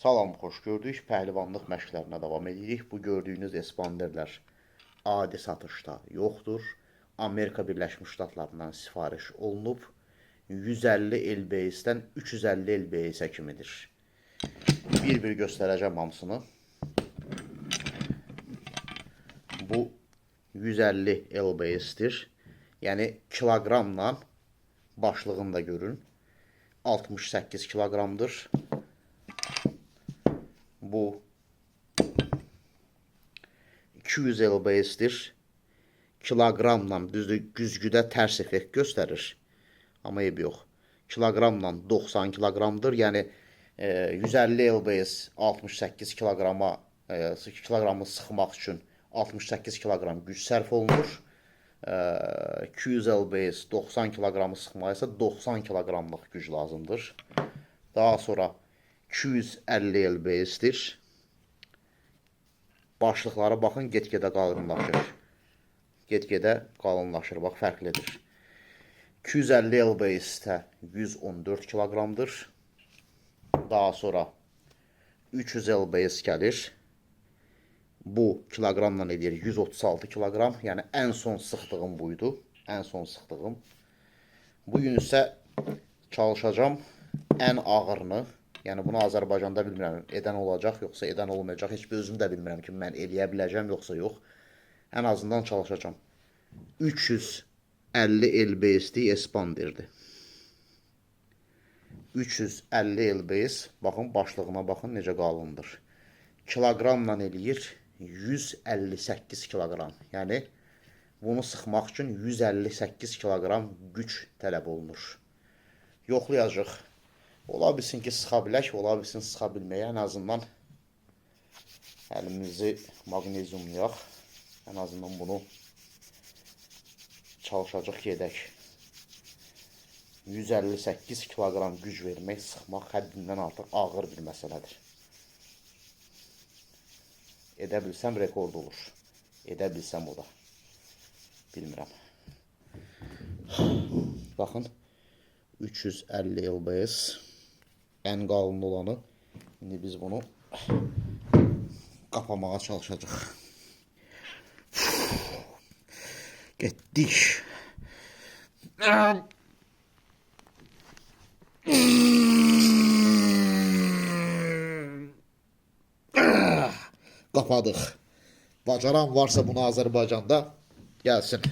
Salam, xoş gördük. Pəhlivanlıq məşqlərinə davam edirik. Bu gördüyünüz espanderlər adi satışda yoxdur. Amerika Birləşmiş Ştatlarından sifariş olunub. 150 LBS-dən 350 LBS-ə kimidir. Bir-bir göstərəcəm hamısını. Bu 150 LBS-dir. Yəni kiloqramla başlığını da görün. 68 kiloqramdır. Bu 200 LBS-dir. Kiloqramla düzdür, güzgüdə tərs effekt göstərir. Amma eyb yox. Kiloqramla 90 kiloqramdır. Yəni 150 LBS 68 kiloqrama kiloqramı sıxmaq üçün 68 kiloqram güc sərf olunur. 200 LBS 90 kiloqramı sıxmağa isə 90 kiloqramlıq güc lazımdır. Daha sonra 250 LBS-dir. Başlıqlara baxın, get-gedə qalınlaşır. Get-gedə qalınlaşır, bax, fərqlidir. 250 LBS-də 114 kiloqramdır. Daha sonra 300 LBS gəlir. Bu kiloqramla edir 136 kiloqram. Yəni ən son sıxdığım buydu. Ən son sıxdığım. Bugün isə çalışacağım ən ağırını. Yəni bunu Azərbaycanda bilmirəm, edən olacaq, yoxsa edən olmayacaq. Heç bir özüm də bilmirəm ki, mən eləyə biləcəm, yoxsa yox. Ən azından çalışacağım. 350 LBS-lik espanderdir. 350 LBS, baxın, başlığına baxın, necə qalındır. Kiloqramla eləyir 158 kiloqram. Yəni, bunu sıxmaq üçün 158 kiloqram güc tələb olunur. Yoxlayacaq. Ola bilsin ki, sıxa bilək, ola bilsin sıxa bilməyə. Ən azından əlimizi magneziumlayaq. Ən azından bunu çalışacaq ki, edək. 158 kiloqram güc vermək, sıxmaq həddindən artıq ağır bir məsələdir. Edə bilsəm rekord olur. Edə bilsəm o da. Bilmirəm. Baxın. 350 LBS. Ən qalın olanı. İndi biz bunu qapamağa çalışacaq. Getdik. Qapadıq. Bacaran varsa bunu Azərbaycanda gəlsin.